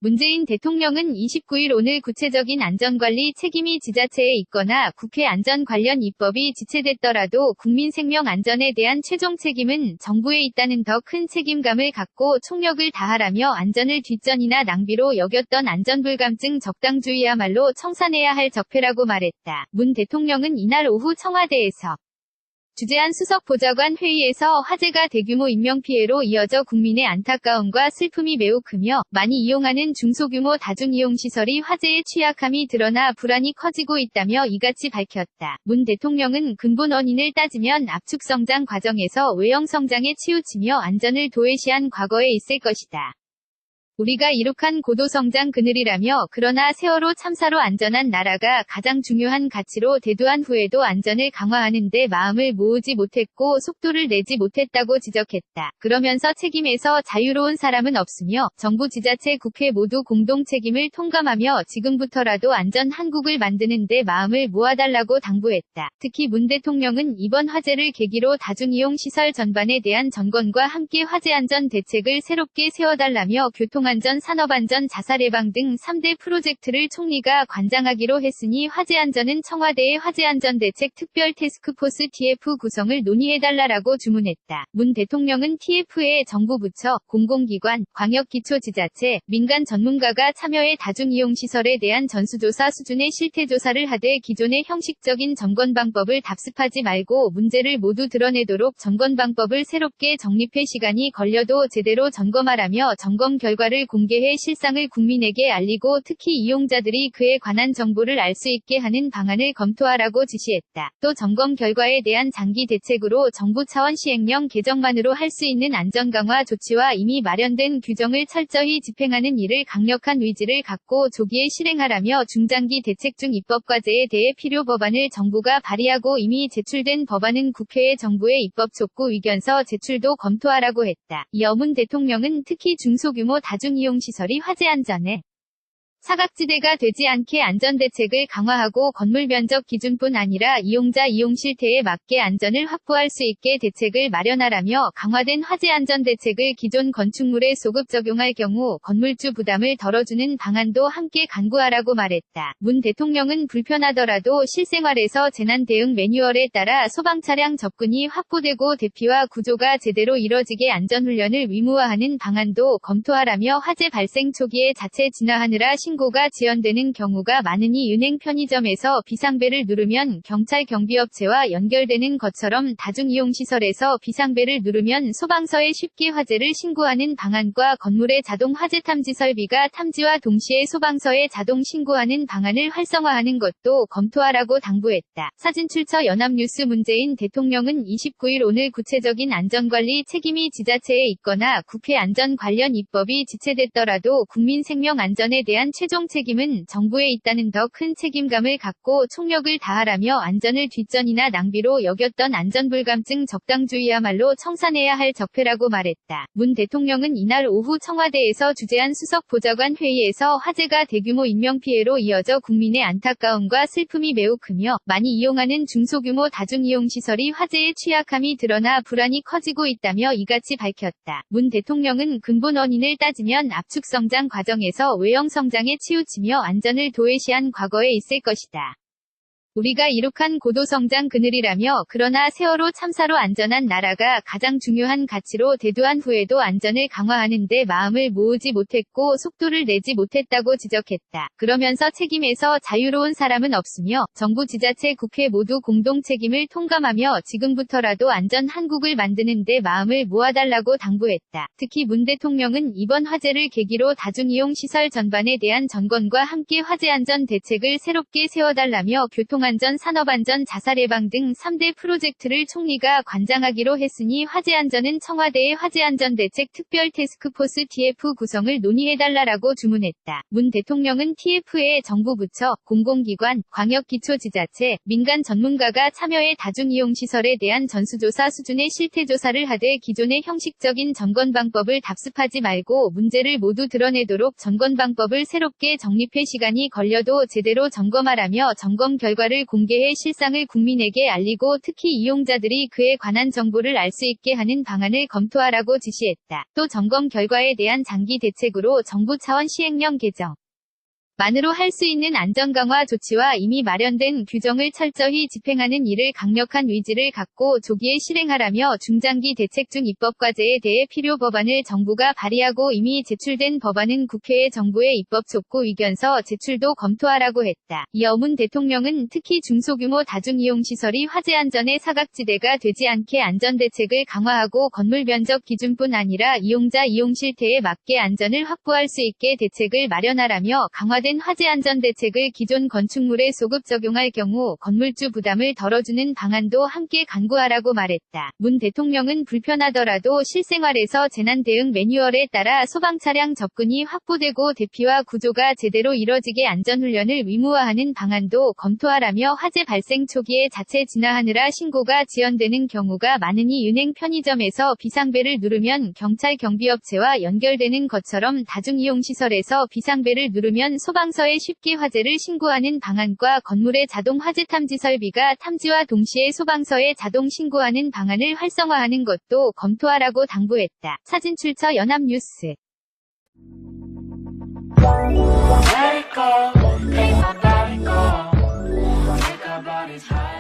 문재인 대통령은 29일 오늘 구체적인 안전관리 책임이 지자체에 있거나 국회 안전 관련 입법이 지체됐더라도 국민 생명 안전에 대한 최종 책임은 정부에 있다는 더 큰 책임감을 갖고 총력을 다하라며 안전을 뒷전이나 낭비로 여겼던 안전불감증 적당주의야말로 청산해야 할 적폐라고 말했다. 문 대통령은 이날 오후 청와대에서 주재한 수석보좌관 회의에서 화재가 대규모 인명피해로 이어져 국민의 안타까움과 슬픔이 매우 크며 많이 이용하는 중소규모 다중이용시설이 화재에 취약함이 드러나 불안이 커지고 있다며 이같이 밝혔다. 문 대통령은 근본 원인을 따지면 압축성장 과정에서 외형성장에 치우치며 안전을 도외시한 과거에 있을 것이다. 우리가 이룩한 고도성장 그늘이라며 그러나 세월호 참사로 안전한 나라가 가장 중요한 가치로 대두한 후에도 안전을 강화하는 데 마음을 모으지 못했고 속도를 내지 못했다고 지적했다. 그러면서 책임에서 자유로운 사람은 없으며 정부 지자체 국회 모두 공동 책임을 통감하며 지금부터라도 안전 한국을 만드는 데 마음을 모아달라고 당부했다. 특히 문 대통령은 이번 화재를 계기로 다중이용 시설 전반에 대한 점검과 함께 화재 안전 대책을 새롭게 세워달라며 교통안전, 산업안전, 자살예방 등 3대 프로젝트를 총리가 관장하기로 했으니 화재안전은 청와대의 화재안전대책 특별태스크포스 TF 구성을 논의해달라고 주문했다. 문 대통령은 TF에 정부 부처, 공공기관, 광역기초지자체, 민간 전문가가 참여해 다중이용시설에 대한 전수조사 수준의 실태조사를 하되 기존의 형식적인 점검 방법을 답습하지 말고 문제를 모두 드러내도록 점검 방법을 새롭게 정립해 시간이 걸려도 제대로 점검하라며 점검 결과를 공개해 실상을 국민에게 알리고 특히 이용자들이 그에 관한 정보를 알 수 있게 하는 방안을 검토하라고 지시했다. 또 점검 결과에 대한 장기 대책으로 정부 차원 시행령 개정만으로 할 수 있는 안전 강화 조치와 이미 마련된 규정을 철저히 집행하는 일을 강력한 의지를 갖고 조기에 실행하라며 중장기 대책 중 입법 과제에 대해 필요 법안을 정부가 발의하고 이미 제출된 법안은 국회에 정부의 입법 촉구 의견서 제출도 검토하라고 했다. 이어 문 대통령은 특히 중소규모 다중이용시설이 화재 안전에 사각지대가 되지 않게 안전대책을 강화하고 건물 면적 기준뿐 아니라 이용자 이용 실태에 맞게 안전을 확보할 수 있게 대책을 마련하라며 강화된 화재 안전대책을 기존 건축물에 소급 적용할 경우 건물주 부담을 덜어주는 방안도 함께 강구하라고 말했다. 문 대통령은 불편하더라도 실생활에서 재난 대응 매뉴얼에 따라 소방차량 접근이 확보되고 대피와 구조가 제대로 이뤄지게 안전훈련을 의무화하는 방안도 검토하라며 화재 발생 초기에 자체 진화하느라 신고가 지연되는 경우가 많으니 은행 편의점에서 비상벨을 누르면 경찰 경비업체와 연결되는 것처럼 다중이용시설에서 비상벨을 누르면 소방서에 쉽게 화재를 신고하는 방안과 건물의 자동 화재 탐지 설비가 탐지와 동시에 소방서에 자동 신고하는 방안을 활성화하는 것도 검토하라고 당부했다. 사진 출처 연합뉴스. 문재인 대통령은 29일 오늘 구체적인 안전관리 책임이 지자체에 있거나 국회 안전 관련 입법이 지체됐더라도 국민 생명 안전에 대한 최종 책임은 정부에 있다는 더 큰 책임감을 갖고 총력을 다하라며 안전을 뒷전이나 낭비로 여겼던 안전불감증 적당주의야말로 청산해야 할 적폐라고 말했다. 문 대통령은 이날 오후 청와대에서 주재한 수석보좌관 회의에서 화재가 대규모 인명피해로 이어져 국민의 안타까움과 슬픔이 매우 크며 많이 이용하는 중소규모 다중이용시설이 화재에 취약함이 드러나 불안이 커지고 있다며 이같이 밝혔다. 문 대통령은 근본 원인을 따지면 압축성장 과정에서 외형성장에 치우치며 안전을 도외시한 과거에 있을 것이다. 우리가 이룩한 고도성장 그늘이라며 그러나 세월호 참사로 안전한 나라가 가장 중요한 가치로 대두한 후에도 안전을 강화하는 데 마음을 모으지 못했고 속도를 내지 못했다고 지적했다. 그러면서 책임에서 자유로운 사람은 없으며 정부 지자체 국회 모두 공동 책임을 통감하며 지금부터라도 안전 한국을 만드는 데 마음을 모아달라고 당부했다. 특히 문 대통령은 이번 화재를 계기로 다중이용 시설 전반에 대한 점검과 함께 화재 안전 대책을 새롭게 세워달라며 교통안전, 산업안전, 자살예방 등 3대 프로젝트를 총리가 관장하기로 했으니 화재안전은 청와대의 화재안전대책 특별태스크포스 TF 구성을 논의해달라고 주문했다. 문 대통령은 TF에 정부 부처, 공공기관, 광역기초지자체, 민간 전문가가 참여해 다중이용시설에 대한 전수조사 수준의 실태조사를 하되 기존의 형식적인 점검 방법을 답습하지 말고 문제를 모두 드러내도록 점검 방법을 새롭게 정립해 시간이 걸려도 제대로 점검하라며 점검 결과를 정보를 공개해 실상을 국민에게 알리고 특히 이용자들이 그에 관한 정보를 알 수 있게 하는 방안을 검토하라고 지시했다. 또 점검 결과에 대한 장기 대책으로 정부 차원 시행령 개정 만으로 할 수 있는 안전 강화 조치와 이미 마련된 규정을 철저히 집행하는 일을 강력한 의지를 갖고 조기에 실행하라며 중장기 대책 중 입법 과제에 대해 필요 법안을 정부가 발의하고 이미 제출된 법안은 국회에 정부의 입법 촉구 의견서 제출도 검토하라고 했다. 이어 문 대통령은 특히 중소규모 다중이용시설이 화재 안전의 사각지대가 되지 않게 안전대책을 강화하고 건물 면적 기준뿐 아니라 이용자 이용 실태에 맞게 안전을 확보할 수 있게 대책을 마련하라며 강화된 화재 안전 대책을 기존 건축물에 소급 적용할 경우 건물주 부담을 덜어주는 방안도 함께 강구하라고 말했다. 문 대통령은 불편하더라도 실생활에서 재난 대응 매뉴얼에 따라 소방 차량 접근이 확보되고 대피와 구조가 제대로 이뤄지게 안전훈련을 의무화하는 방안도 검토하라며 화재 발생 초기에 자체 진화하느라 신고가 지연되는 경우가 많으니 은행 편의점에서 비상벨을 누르면 경찰 경비업체와 연결되는 것처럼 다중이용시설에서 비상벨을 누르면 소방서에 쉽게 화재를 신고하는 방안과 건물의 자동 화재 탐지 설비가 탐지와 동시에 소방서에 자동 신고하는 방안을 활성화하는 것도 검토하라고 당부했다. 사진 출처 연합뉴스. Let it go, make my body go. Take our bodies high.